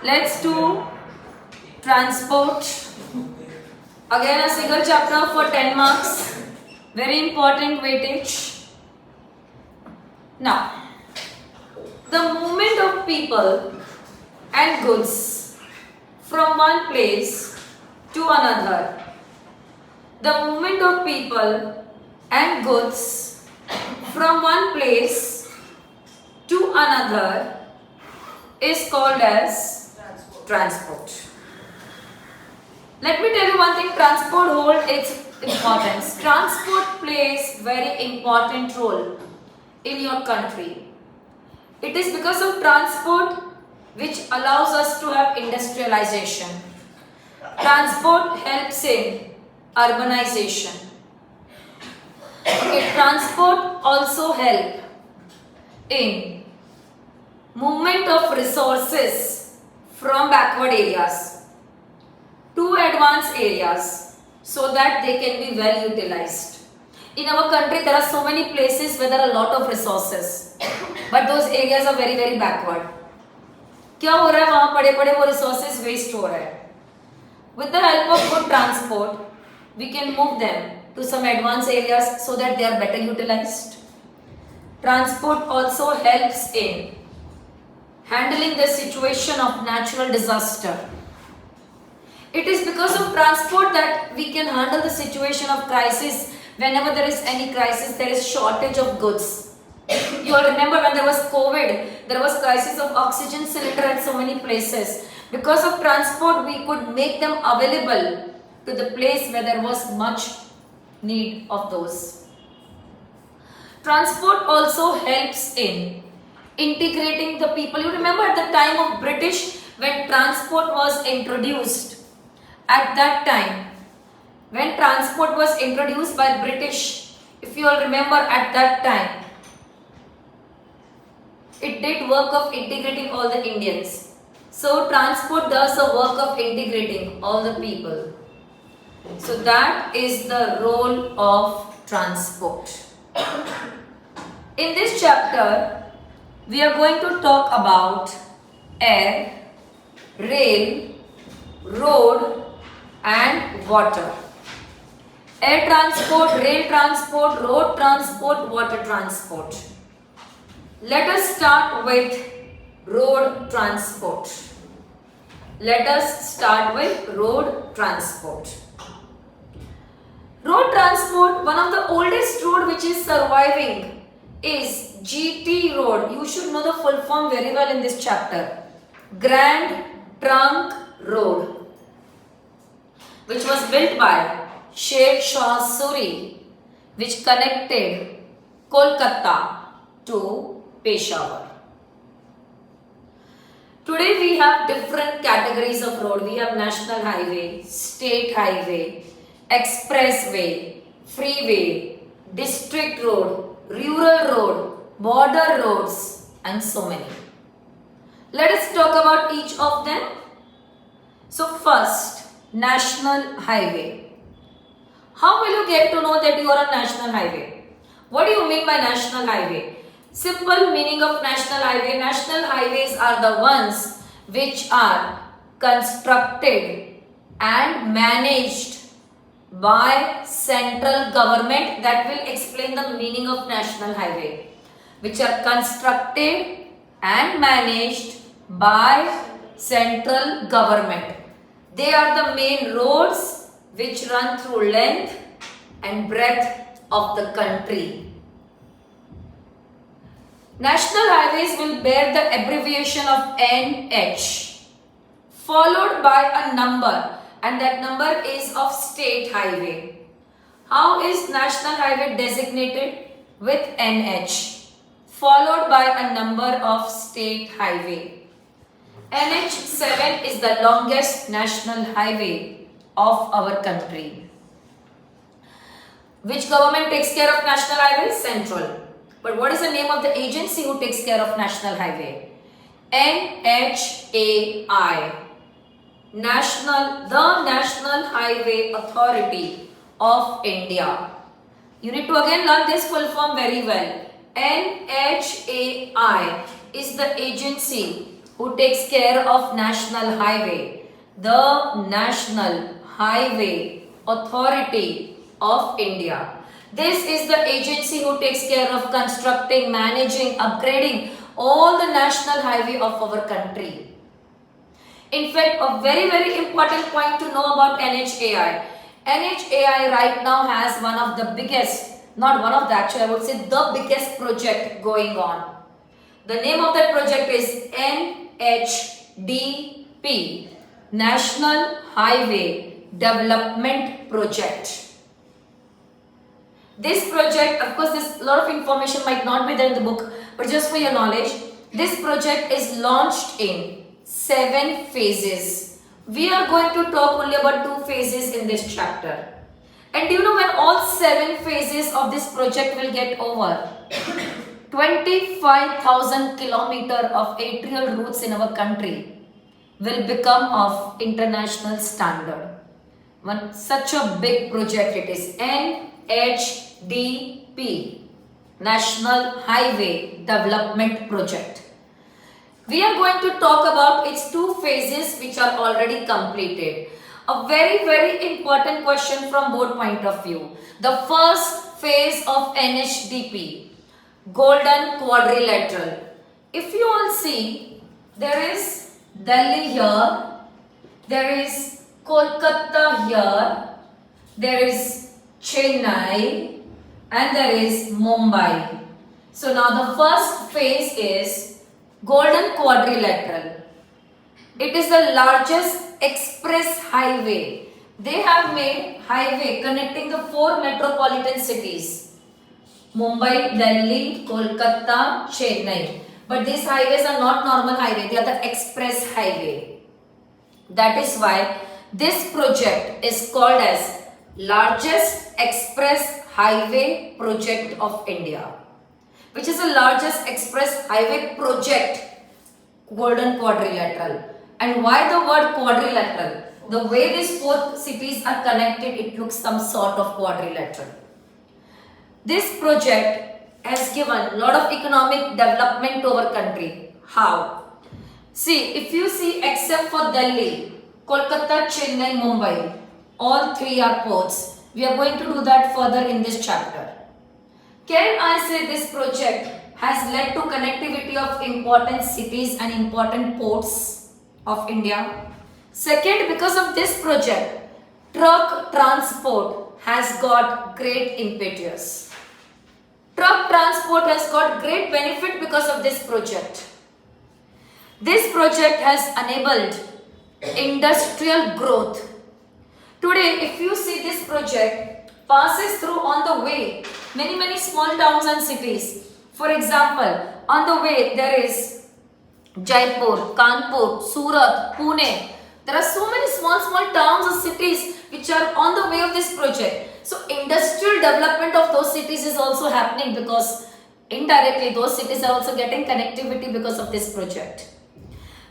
Let's do transport. Again a single chapter for 10 marks. Very important weightage. Now, the movement of people and goods from one place to another. The movement of people and goods from one place to another is called as transport. Let me tell you one thing, transport holds its importance. Transport plays very important role in your country. It is because of transport which allows us to have industrialization. Transport helps in urbanization. Okay, transport also help in movement of resources from backward areas to advanced areas so that they can be well utilized. In our country there are so many places where there are a lot of resources but those areas are very backward. क्या हो रहा है वहाँ पड़े वो resources waste हो रहा है. With the help of good transport we can move them to some advanced areas so that they are better utilized. Transport also helps in handling the situation of natural disaster. It is because of transport that we can handle the situation of crisis. Whenever there is any crisis, there is shortage of goods. You all remember when there was COVID, there was crisis of oxygen cylinder at so many places. Because of transport, we could make them available to the place where there was much need of those. Transport also helps in integrating the people. You remember at the time of British when transport was introduced. At that time, when transport was introduced by British, if you all remember at that time, it did work of integrating all the Indians. So transport does the work of integrating all the people. So that is the role of transport. In this chapter, we are going to talk about air, rail, road and water. Air transport, rail transport, road transport, water transport. Let us start with road transport. Let us start with road transport. Road transport, one of the oldest road which is surviving is GT road. You should know the full form very well in this chapter. Grand Trunk Road, which was built by Sher Shah Suri, which connected Kolkata to Peshawar. Today we have different categories of road. We have national highway, state highway, expressway, freeway, district road, rural road, border roads and so many. Let us talk about each of them. So first, national highway. How will you get to know that you are on national highway? What do you mean by national highway? Simple meaning of national highway. National highways are the ones which are constructed and managed by central government. That will explain the meaning of national highway. Which are constructed and managed by central government. They are the main roads which run through length and breadth of the country. National highways will bear the abbreviation of NH followed by a number and that number is of state highway. How is national highway designated? With NH followed by a number of state highway. NH7 is the longest national highway of our country. Which government takes care of national highways? Central. But what is the name of the agency who takes care of national highway? NHAI. The National Highway Authority of India. You need to again learn this full form very well. NHAI is the agency who takes care of National Highway. The National Highway Authority of India. This is the agency who takes care of constructing, managing, upgrading all the national highway of our country. In fact, a very important point to know about NHAI. NHAI right now has one of the biggest, not one of the, actually I would say the biggest project going on. The name of that project is NHDP, National Highway Development Project. This project, of course, this lot of information might not be there in the book, but just for your knowledge, this project is launched in 7 phases. We are going to talk only about 2 phases in this chapter. And do you know when all 7 phases of this project will get over? 25,000 kilometers of aerial routes in our country will become of international standard. Such a big project it is. NHDP, National Highway Development Project. We are going to talk about its 2 phases which are already completed. A very important question from board point of view. The first phase of NHDP, Golden Quadrilateral. If you all see, there is Delhi here, there is Kolkata here, there is Chennai, and there is Mumbai. So now the first phase is Golden Quadrilateral. It is the largest express highway. They have made highway connecting the 4 metropolitan cities. Mumbai, Delhi, Kolkata, Chennai. But these highways are not normal highway. They are the express highway. That is why this project is called as largest express highway project of India, which is the largest express highway project, Golden Quadrilateral. And why the word quadrilateral? The way these 4 cities are connected, it looks some sort of quadrilateral. This project has given a lot of economic development to our country. How? See, if you see, except for Delhi, Kolkata, Chennai, Mumbai, all 3 are ports. We are going to do that further in this chapter. Can I say this project has led to connectivity of important cities and important ports of India? Second, because of this project, truck transport has got great impetus. Truck transport has got great benefit because of this project. This project has enabled industrial growth. Today, if you see, this project passes through on the way many small towns and cities. For example, on the way there is Jaipur, Kanpur, Surat, Pune. There are so many small towns and cities which are on the way of this project. So industrial development of those cities is also happening because indirectly those cities are also getting connectivity because of this project.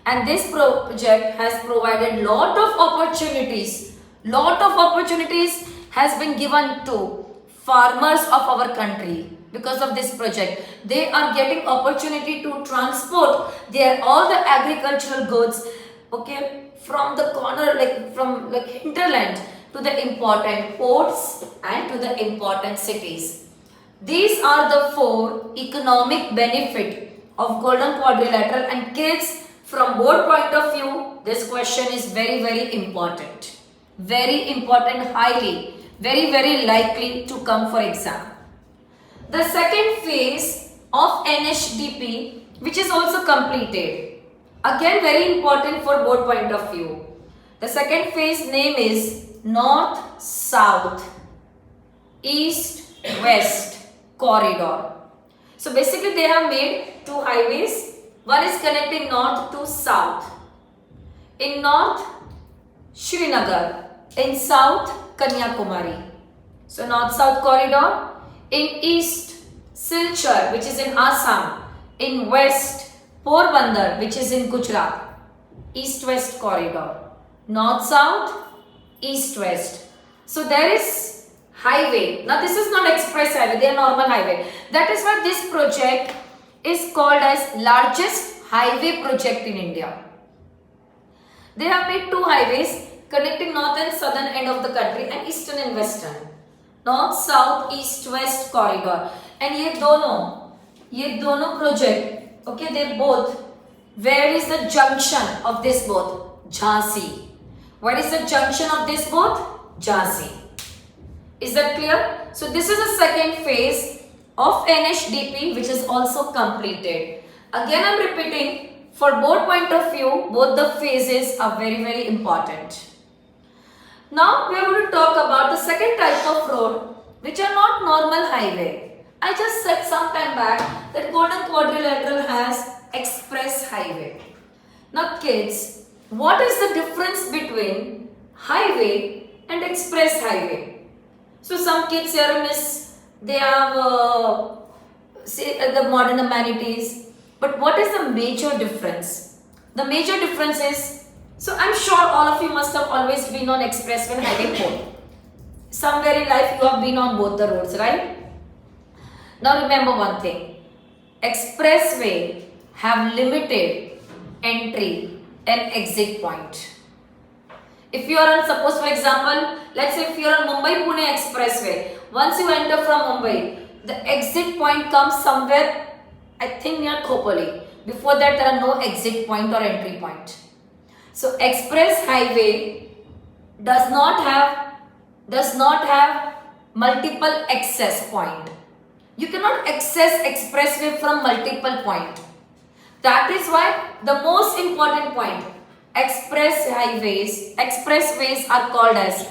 And this project has provided lot of opportunities. Lot of opportunities has been given to farmers of our country because of this project. They are getting opportunity to transport their all the agricultural goods, okay, from the corner, from hinterland to the important ports and to the important cities. These are the 4 economic benefit of Golden Quadrilateral, and kids, from board point of view, this question is very important. Very important, highly, very likely to come for exam. The second phase of NHDP, which is also completed, again very important for board point of view. The second phase name is North South East West Corridor. So basically they have made 2 highways. One is connecting north to south. In north, Srinagar. In south, Kanyakumari. So north-south corridor. In east, Silchar, which is in Assam. In west, Porbandar, which is in Gujarat. East-west corridor. North-south, east-west. So there is highway. Now this is not express highway, they are normal highway. That is why this project is called as largest highway project in India. They have made 2 highways connecting north and southern end of the country and eastern and western. North, south, east, west corridor. And ये दोनों project, okay, they both, where is the junction of this both? Jhansi. What is the junction of this both? Jhansi. Is that clear? So this is the second phase of NHDP which is also completed. Again I am repeating, for both point of view, both the phases are very, very important. Now we are going to talk about the second type of road which are not normal highway. I just said some time back that Golden Quadrilateral has express highway. Now kids, what is the difference between highway and express highway? So some kids here miss, they have the modern amenities, but what is the major difference? The major difference is, so I'm sure all of you must have always been on expressway and highway both. Somewhere in life you have been on both the roads, right? Now remember one thing, expressway have limited entry and exit point. If you are on, suppose for example, let's say if you are on Mumbai-Pune expressway, once you enter from Mumbai, the exit point comes somewhere, I think near Khopoli. Before that there are no exit point or entry point. So express highway does not have multiple access point. You cannot access expressway from multiple point. That is why the most important point, expressways are called as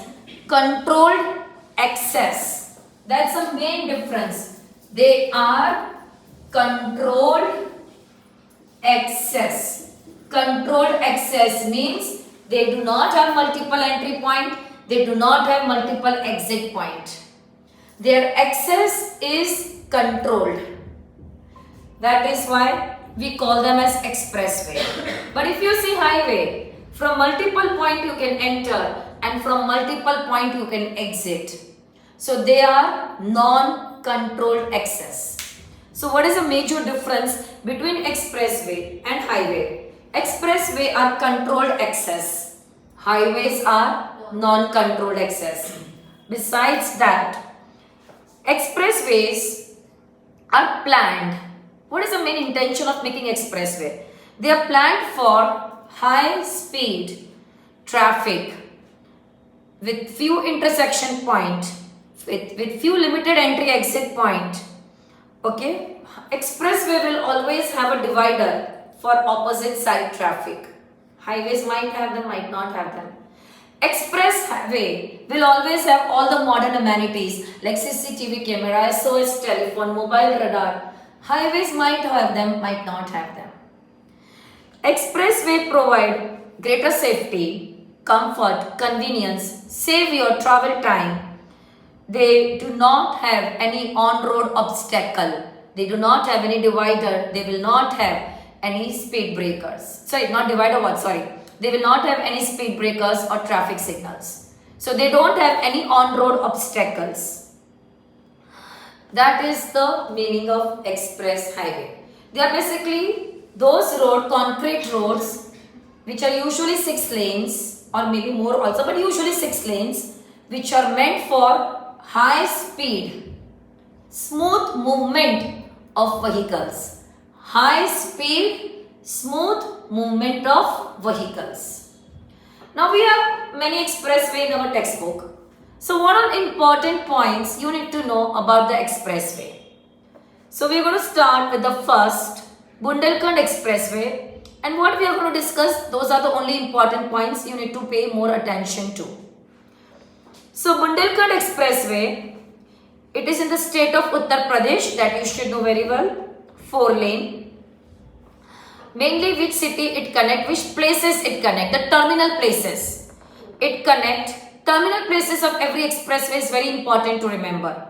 controlled access. That's the main difference. They are controlled access. Controlled access means they do not have multiple entry point, they do not have multiple exit point. Their access is controlled. That is why we call them as expressway. But if you see highway, from multiple point you can enter and from multiple point you can exit. So they are non-controlled access. So what is the major difference between expressway and highway? Expressway are controlled access. Highways are non-controlled access. Besides that, expressways are planned. What is the main intention of making expressway? They are planned for high speed traffic with few intersection point, with few limited entry exit point. Okay, expressway will always have a divider for opposite side traffic. Highways might have them, might not have them. Express highway will always have all the modern amenities like CCTV camera, SOS telephone, mobile radar. Highways might have them, might not have them. Expressway provide greater safety, comfort, convenience, save your travel time. They do not have any on-road obstacle. They do not have any divider. They will not have any speed breakers. Sorry, not divider what? Sorry. They will not have any speed breakers or traffic signals. So they don't have any on-road obstacles. That is the meaning of express highway. They are basically those concrete roads which are usually 6 lanes or maybe more also, but usually 6 lanes, which are meant for high speed, smooth movement of vehicles. High speed, smooth movement of vehicles. Now we have many expressway in our textbook. So what are important points you need to know about the expressway? So we are going to start with the first, Bundelkhand Expressway, and what we are going to discuss, those are the only important points you need to pay more attention to. So Bundelkhand Expressway, it is in the state of Uttar Pradesh, that you should know very well, 4 lane. Mainly which city it connect, which places it connect, the terminal places it connect. Terminal places of every expressway is very important to remember.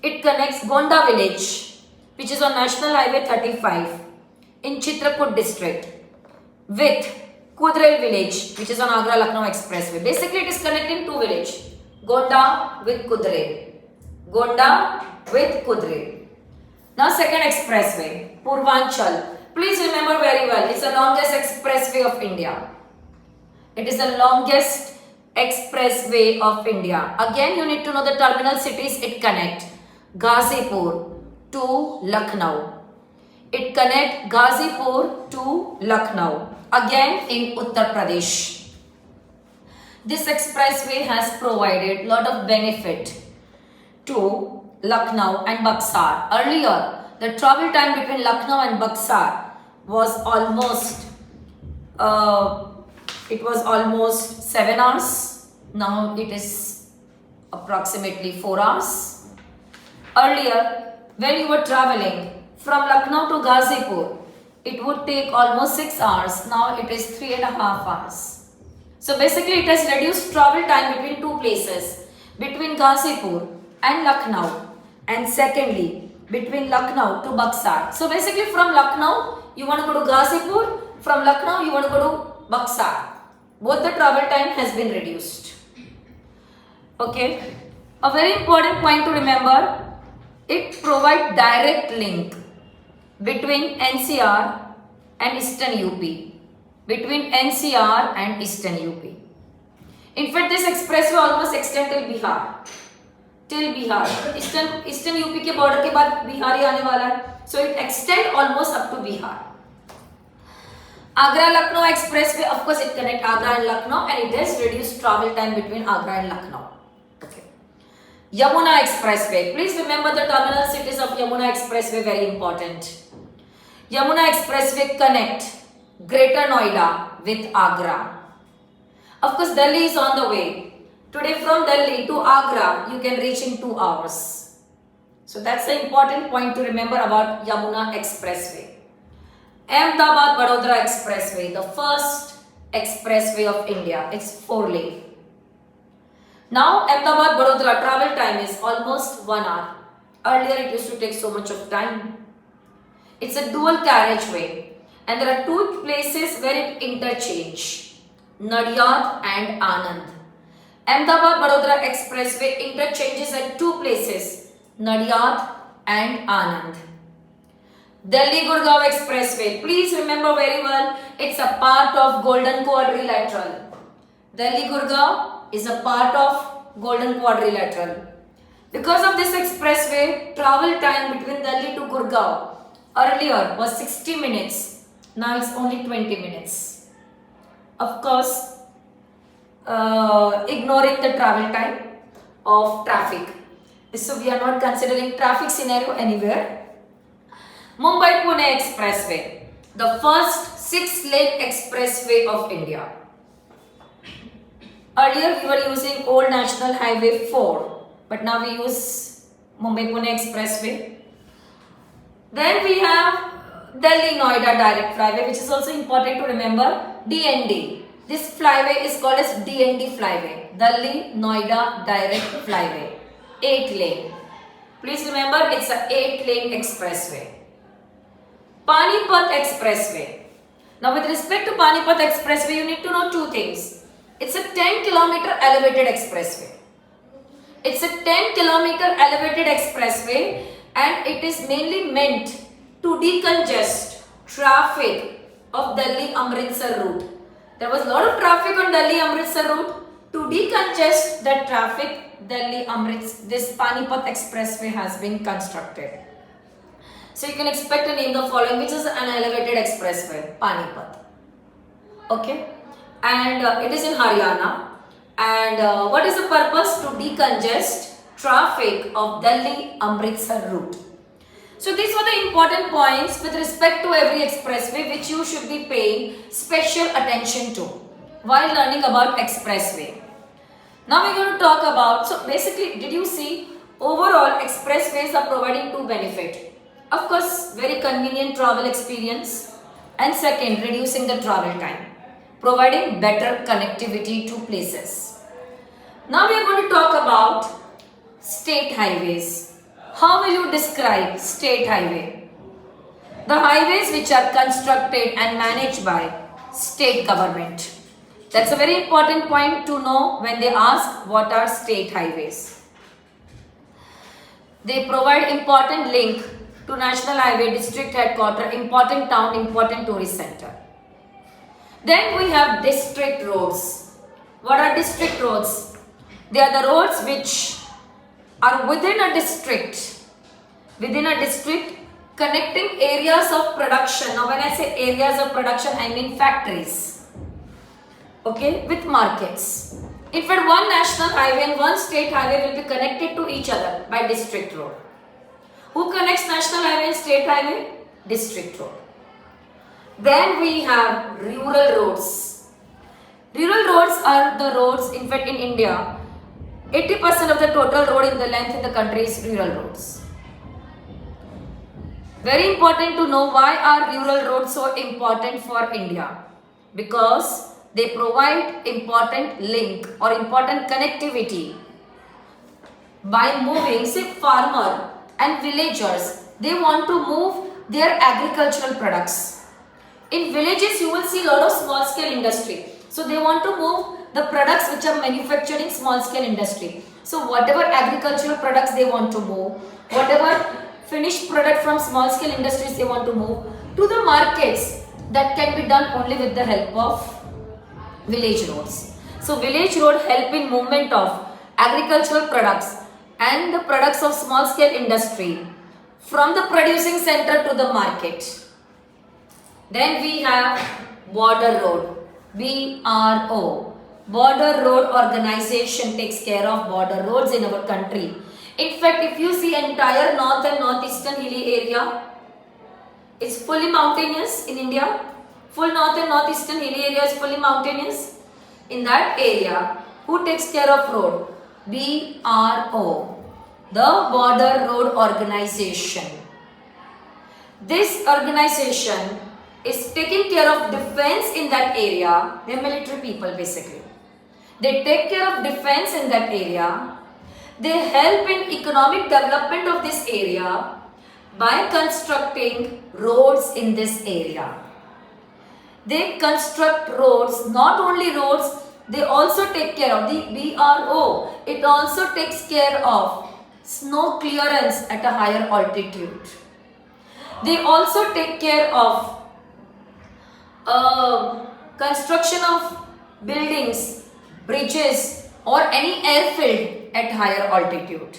It connects Gonda village, which is on National Highway 35 in Chitrakoot district, with Kudrel village, which is on Agra-Lucknow expressway. Basically it is connecting 2 villages, Gonda with Kudrel. Gonda with Kudrel. Now second expressway, Purvanchal, Please remember very well, it's the longest expressway of India. It is the longest expressway of India. Again, you need to know the terminal cities it connect. Ghazipur to Lucknow. It connect Ghazipur to Lucknow. Again in Uttar Pradesh. This expressway has provided lot of benefit to Lucknow and Buxar. Earlier, the travel time between Lucknow and Buxar was almost 7 hours. Now it is approximately 4 hours. Earlier, when you were traveling from Lucknow to Ghazipur, it would take almost 6 hours. Now it is 3.5 hours. So basically it has reduced travel time between two places, between Ghazipur and Lucknow, and secondly between Lucknow to Buxar. So basically from Lucknow you want to go to Ghazipur, from Lucknow you want to go to Buxar. Both the travel time has been reduced. Okay, a very important point to remember, it provides direct link between NCR and Eastern UP. Between NCR and Eastern UP. In fact, this expressway almost extends till Bihar. Till Bihar. Eastern UP के border के बाद बिहार ही आने वाला है. So it extends almost up to Bihar. Agra Lucknow expressway, of course it connects Agra and Lucknow, and it has reduced travel time between Agra and Lucknow. Okay. Yamuna expressway. Please remember the terminal cities of Yamuna expressway, very important. Yamuna expressway connect Greater Noida with Agra. Of course, Delhi is on the way. Today from Delhi to Agra, you can reach in 2 hours. So that's the important point to remember about Yamuna Expressway. Ahmedabad Vadodara Expressway, the first expressway of India. It's 4-lane. Now Ahmedabad Vadodara travel time is almost 1 hour. Earlier it used to take so much of time. It's a dual carriageway. And there are two places where it interchange, Nadiad and Anand. Ahmedabad Vadodara Expressway interchanges at two places, Nadiad and Anand. Delhi Gurgaon Expressway, please remember very well, it's a part of Golden Quadrilateral. Delhi Gurgaon is a part of Golden Quadrilateral. Because of this expressway, travel time between Delhi to Gurgaon earlier was 60 minutes. Now it's only 20 minutes. Of course, ignoring the travel time of traffic. So we are not considering traffic scenario anywhere. Mumbai-Pune Expressway, the first 6-lane expressway of India. Earlier we were using old National Highway 4, but now we use Mumbai-Pune Expressway. Then we have Delhi Noida Direct Flyway, which is also important to remember, DND. This flyway is called as DND Flyway, Delhi Noida Direct Flyway, 8-lane. Please remember, it's a 8-lane expressway. Panipat Expressway. Now with respect to Panipat Expressway, you need to know two things. It's a 10-kilometer elevated expressway. It's a 10-kilometer elevated expressway, and it is mainly meant to decongest traffic of Delhi-Amritsar route. There was a lot of traffic on Delhi-Amritsar route. To decongest that traffic, this Panipat Expressway has been constructed. So you can expect to name the following, which is an elevated expressway, Panipat. Okay, and it is in Haryana. And what is the purpose? To decongest traffic of Delhi-Amritsar route. So these were the important points with respect to every expressway which you should be paying special attention to while learning about expressway. Now we're going to talk about, so basically did you see, overall expressways are providing two benefits. Of course, very convenient travel experience, and second, reducing the travel time, providing better connectivity to places. Now we are going to talk about state highways. How will you describe state highway? The highways which are constructed and managed by state government. That's a very important point to know when they ask what are state highways. They provide important link to national highway, district headquarter, important town, important tourist center. Then we have district roads. What are district roads? They are the roads which are within a district. Within a district, connecting areas of production. Now when I say areas of production, I mean factories. Okay, with markets. In fact, one national highway and one state highway will be connected to each other by district road. Who connects national highway and state highway? District road. Then we have rural roads. Rural roads are the roads, in fact in India, 80% of the total road in the length in the country is rural roads. Very important to know why are rural roads so important for India. Because they provide important link or important connectivity by moving, say farmer and villagers, they want to move their agricultural products. In villages you will see a lot of small scale industry. So they want to move the products which are manufactured in small scale industry. So whatever agricultural products they want to move, whatever finished product from small scale industries they want to move to the markets, that can be done only with the help of village roads. So village road help in movement of agricultural products and the products of small scale industry from the producing center to the market. Then we have border road, BRO. Border Road Organization takes care of border roads in our country. In fact, if you see entire north and northeastern hilly area, it's fully mountainous in India. Full north and northeastern hilly area is fully mountainous. In that area, who takes care of road? BRO, the Border Road Organization. This organization is taking care of defense in that area. They are military people basically. They take care of defense in that area. They help in economic development of this area by constructing roads in this area. They construct roads, not only roads, they also take care of the BRO. It also takes care of snow clearance at a higher altitude. They also take care of construction of buildings, bridges or any airfield at higher altitude.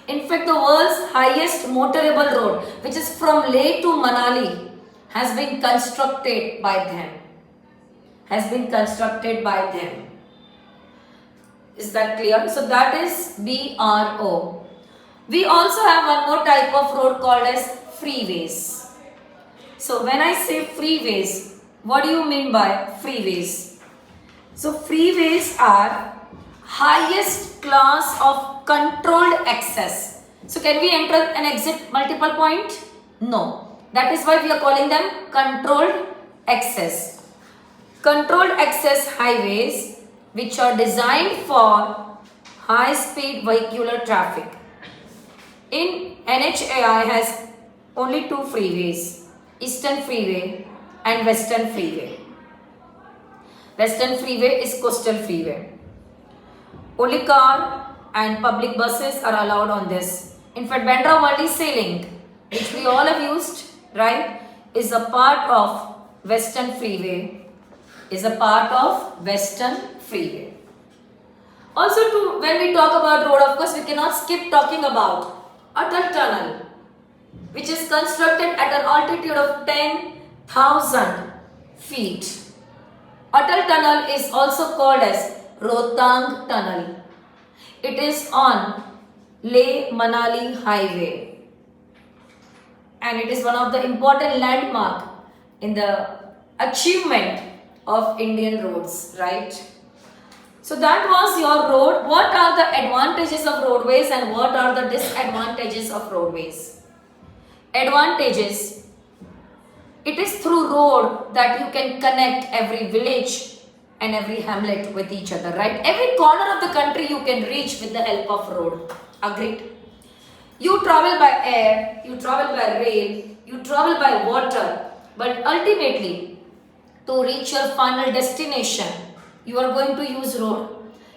In fact, the world's highest motorable road, which is from Leh to Manali, has been constructed by them. Is that clear? So that is BRO. We also have one more type of road called as freeways. So when I say freeways, what do you mean by freeways? So freeways are highest class of controlled access. So can we enter and exit multiple point? No. That is why we are calling them controlled access. Controlled access highways which are designed for high speed vehicular traffic. In NHAI has only two freeways, Eastern Freeway and Western Freeway. Western Freeway is coastal freeway. Only car and public buses are allowed on this. In fact, Bandra Worli Sea, which we all have used, right, is a part of Western Freeway. Also, when we talk about road, of course, we cannot skip talking about Atal Tunnel, which is constructed at an altitude of 10,000 feet. Atal Tunnel is also called as Rohtang Tunnel. It is on Leh-Manali highway and it is one of the important landmark in the achievement of Indian roads, right? So that was your road. What are the advantages of roadways and what are the disadvantages of roadways? Advantages: it is through road that you can connect every village and every hamlet with each other, right? Every corner of the country you can reach with the help of road. Agreed? You travel by air, you travel by rail, you travel by water, but ultimately to reach your final destination, you are going to use road.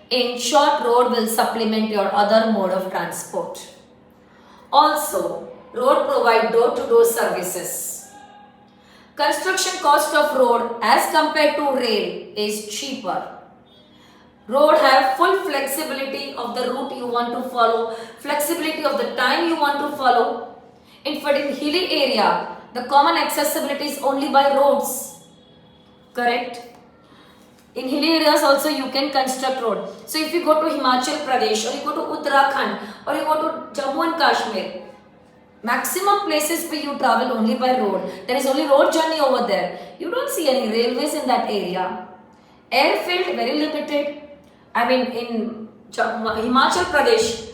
In short, road will supplement your other mode of transport. Also, Road provide door-to-door services. Construction cost of road as compared to rail is cheaper. Road have full flexibility of the route you want to follow, flexibility of the time you want to follow. In fact, in hilly area, the common accessibility is only by roads. Correct? In hilly areas also you can construct road. So if you go to Himachal Pradesh or you go to Uttarakhand or you go to Jammu and Kashmir, maximum places where you travel only by road. There is only road journey over there. You don't see any railways in that area. Airfield very limited. I mean in Himachal Pradesh,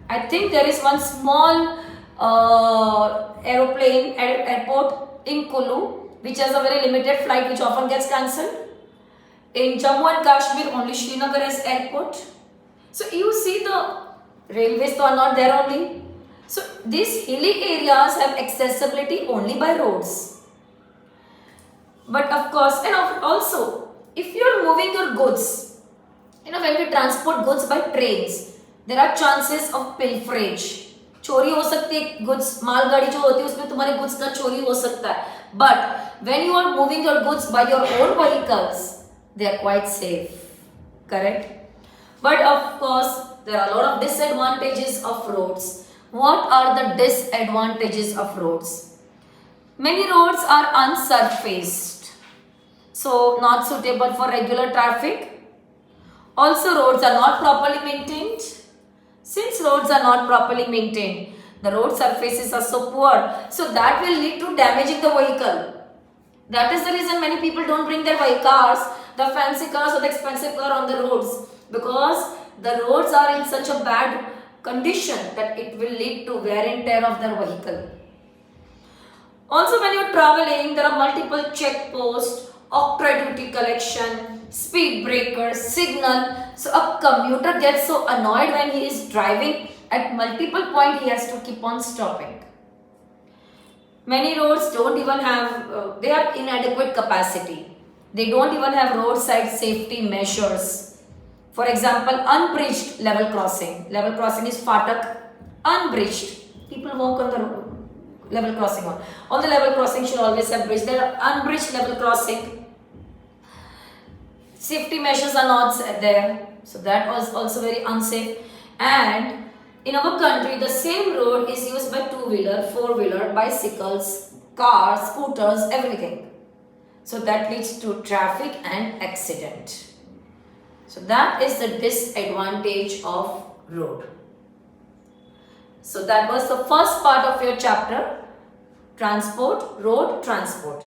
I think there is one small airport in Kulu which has a very limited flight which often gets cancelled. In Jammu and Kashmir only Srinagar has airport. So you see the railways are not there only. So these hilly areas have accessibility only by roads. But of course, and also if you are moving your goods, when we transport goods by trains, there are chances of pilferage. चोरी हो सकती है, goods मालगाड़ी जो होती है उसमें तुम्हारे goods का चोरी हो सकता है. But when you are moving your goods by your own vehicles, they are quite safe. Correct? But of course, there are a lot of disadvantages of roads. What are the disadvantages of roads? Many roads are unsurfaced, so not suitable for regular traffic. Also, roads are not properly maintained. Since roads are not properly maintained, the road surfaces are so poor, so that will lead to damaging the vehicle. That is the reason many people don't bring their cars, the fancy cars or the expensive car on the roads, because the roads are in such a bad condition that it will lead to wear and tear of their vehicle. Also, when you are traveling, there are multiple checkposts, octroi duty collection, speed breakers, signal. So a commuter gets so annoyed when he is driving. At multiple points he has to keep on stopping. Many roads don't even have, they have inadequate capacity. They don't even have roadside safety measures. For example, unbridged level crossing. Level crossing is fatak, unbridged. People walk on the road, level crossing on. All the level crossing should always have bridge. There are unbridged level crossing. Safety measures are not there. So that was also very unsafe. And in our country, the same road is used by two-wheeler, four-wheeler, bicycles, cars, scooters, everything. So that leads to traffic and accident. So that is the disadvantage of road. So that was the first part of your chapter, transport, road transport.